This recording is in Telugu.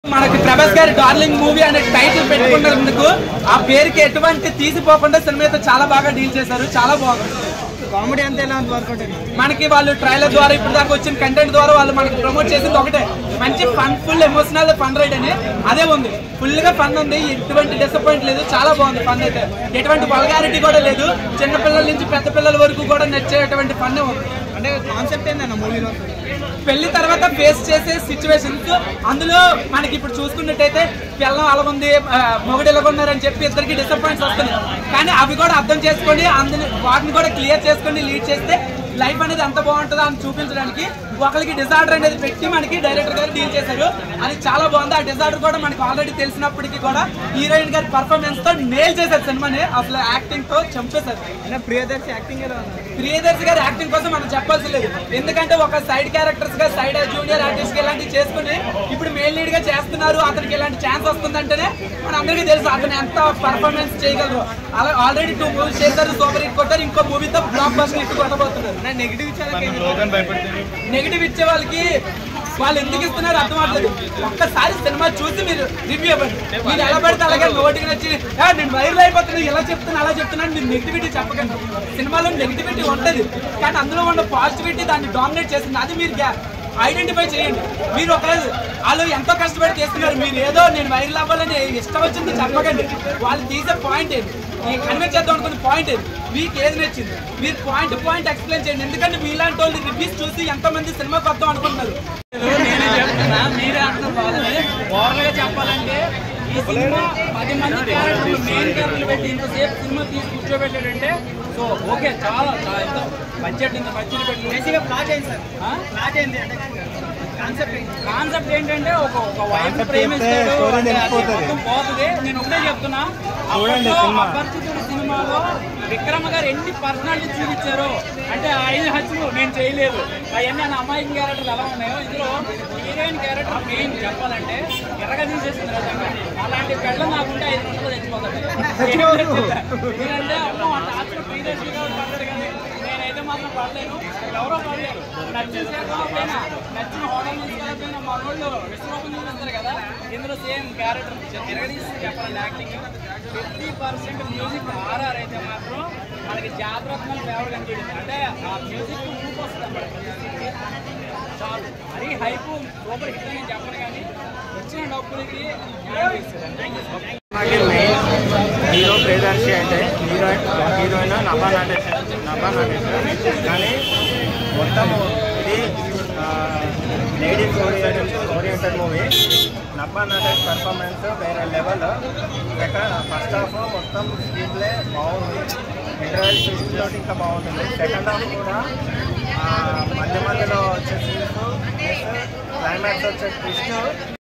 మనకి ప్రభాస్ గారి డార్లింగ్ మూవీ అనే టైటిల్ పెట్టుకున్నందుకు ఆ పేరుకి ఎటువంటి తీసిపోకుండా సినిమా అయితే చాలా బాగా డీల్ చేశారు. చాలా బాగుంది. కామెడీ అంతా ఎలా వర్కౌట్ మనకి వాళ్ళు ట్రైలర్ ద్వారా ఇప్పుడు దాకా వచ్చిన కంటెంట్ ద్వారా వాళ్ళు మనకి ప్రమోట్ చేసింది ఒకటే, మంచి fun, full emotional fun ride అని అదే ఉంది. ఫుల్ గా ఫన్ ఉంది, ఎటువంటి డిసప్పాయింట్ లేదు, చాలా బాగుంది ఫన్ అయితే. ఎటువంటి వల్గారిటీ కూడా లేదు, చిన్న పిల్లల నుంచి పెద్ద పిల్లల వరకు కూడా నచ్చేటువంటి ఫన్ ఉంది. అంటే కాన్సెప్ట్ ఏందన్న మూవీలో? పెళ్లి తర్వాత ఫేస్ చేసే సిచ్యువేషన్స్. అందులో మనకి ఇప్పుడు చూసుకున్నట్టయితే పిల్లలు అలా ఉంది, మొగుడు ఎలా ఉన్నారని చెప్పి ఇద్దరికి డిసప్పాయింట్స్ వస్తున్నాయి. కానీ అవి కూడా అర్థం చేసుకొని వాటిని కూడా క్లియర్ చేసుకొని లీడ్ చేస్తే లైఫ్ అనేది ఎంత బాగుంటుందో అని చూపించడానికి ఒకరికి డిజార్డర్ అనేది పెట్టి మనకి డైరెక్టర్ గారు డీల్ చేశారు. అది చాలా బాగుంది. ఆ డిజార్డర్ కూడా మనకి ఆల్రెడీ తెలిసినప్పటికీ కూడా హీరోయిన్ గారి పర్ఫార్మెన్స్ తో నేల్ చేశారు సినిమాని. అసలు యాక్టింగ్ తో చంపేశారు. ప్రియదర్శి యాక్టింగ్ ప్రియదర్శి గారి యాక్టింగ్ కోసం మనం చెప్పాల్సి లేదు, ఎందుకంటే ఒక సైడ్ క్యారెక్టర్స్ గా సైడ్ జూనియర్ ఆర్టిస్ట్ ఇలాంటివి చేసుకుని ఇప్పుడు మెయిన్ లీడ్ గా చేస్తున్నారు. అతనికి ఇలాంటి ఛాన్స్ వస్తుందంటేనే మన అందరికీ తెలుసు అతను ఎంత పర్ఫార్మెన్స్ చేయగలరు. అలా ఆల్రెడీ 2 మూవీస్ చేశారు, సూపర్ హిట్ కొట్టారు. ఇంకో మూవీతో బ్లాక్ బస్టర్ హిట్ కొట్టబోతున్నారు. నెగిటివ్ ఇచ్చే వాళ్ళకి వాళ్ళు ఎందుకు ఇస్తున్నారు అర్థం అవ్వట్లేదు. ఒక్కసారి సినిమా చూసి మీరు రివ్యూ ఇవ్వండి. మీరు ఎలా పడితే అలాగే నోటికి నచ్చి నేను వైరల్ అయిపోతున్నాను, ఎలా చెప్తున్నా అలా చెప్తున్నాను మీరు నెగిటివిటీ చెప్పకండి. సినిమాలో నెగిటివిటీ ఉంటుంది, కానీ అందులో ఉన్న పాజిటివిటీ దాన్ని డామినేట్ చేస్తుంది. అది మీరు ఐడెంటిఫై చేయండి. మీరు ఒకరోజు వాళ్ళు ఎంతో కష్టపడి చేస్తున్నారు, మీరు ఏదో నేను వైరల్ అవ్వాలని ఇష్టం వచ్చింది చెప్పకండి. వాళ్ళు తీసే పాయింట్ ఏంటి, కన్వే చేద్దాం అనుకున్న పాయింట్ ఏంటి, మీకు ఏది నచ్చింది మీరు పాయింట్ ఎక్స్ప్లెయిన్ చేయండి. ఎందుకంటే మీలాంటి వాళ్ళు రివ్యూస్ చూసి ఎంతో మంది సినిమాకి వద్దాం అనుకుంటున్నారు. నేనే చెప్తున్నా, మీరే అంటున్నారు బాధని. ఓవరాల్ గా చెప్పాలంటే ఈ సినిమా 10 మంది క్యారెక్టర్లు మెయిన్ క్యారెక్టర్లు పెట్టి ఇంతసేపు సినిమా తీసి కూర్చోబెట్టాడంటే సో ఓకే, చాలా ఎంతో బడ్జెట్ పెట్టి బేసిక్గా ప్లాట్ ఏంటి సార్? ప్లాట్ ఏంటి అంటే కాన్సెప్ట్ ఏంటంటే ఒక వైఫ్ ప్రేమిస్తాడు పోతుంది. నేను ఒకటే చెప్తున్నా, అపరిచితుడు సినిమాలో విక్రమ్ గారు ఎన్ని పర్సనాలిటీ చూపించారు అంటే 5 హత్యలు నేను చేయలేదు అవన్నీ నా అమ్మాయి క్యారెక్టర్లు ఎలా ఉన్నాయో ఇందులో హీరోయిన్ క్యారెక్టర్ మెయిన్ చెప్పాలంటే ఎర్రగా తీసేసింది నిజంగా. అలాంటి పెళ్ళ నాకుంటే 5 నిమిషాలు చచ్చిపోతాడు. నేనంటే అమ్మో అంత ఆత్మ ప్రియదర్శిగా పడ్డాడు, కానీ నేనైతే మాత్రం పడలేను, ఎవరో పడలేరు. నచ్చిన సేపైనా నచ్చిన హోటల్ తీసుకెళ్ళకపోయినా మా వాళ్ళు విశ్వరూపం చూపిస్తారు కదా, ఇందులో సేమ్ క్యారెక్టర్ తిరగదీసి చెప్పాలండి. యాక్టింగ్ 50% మ్యూజిక్ ఆర్ఆర్ అయితే మాత్రం మనకి జాగ్రత్తగా ఫేవర్ కనిపించింది. అంటే ఆ మ్యూజిక్ ఊపు వస్తుంది అన్నమాట. చాలు అది హైప్ సూపర్ హిట్ అని చెప్పను, కానీ వచ్చిన డబ్బులకి హీరో ప్రియదర్శి అయితే హీరోయిన్ నభా నటేష్ కానీ మొత్తం ఇది ladies oriented movie. Nabha Natesh performance వేరే లెవెల్. ఫస్ట్ హాఫ్ మొత్తం స్క్రీన్ ప్లే బాగుంది, ఇంటర్వెల్ ట్విస్ట్ తోటి ఇంకా బాగుంటుంది. సెకండ్ హాఫ్ కూడా మధ్య మధ్యలో వచ్చే సీన్స్ క్లైమాక్స్ వచ్చే ట్విస్ట్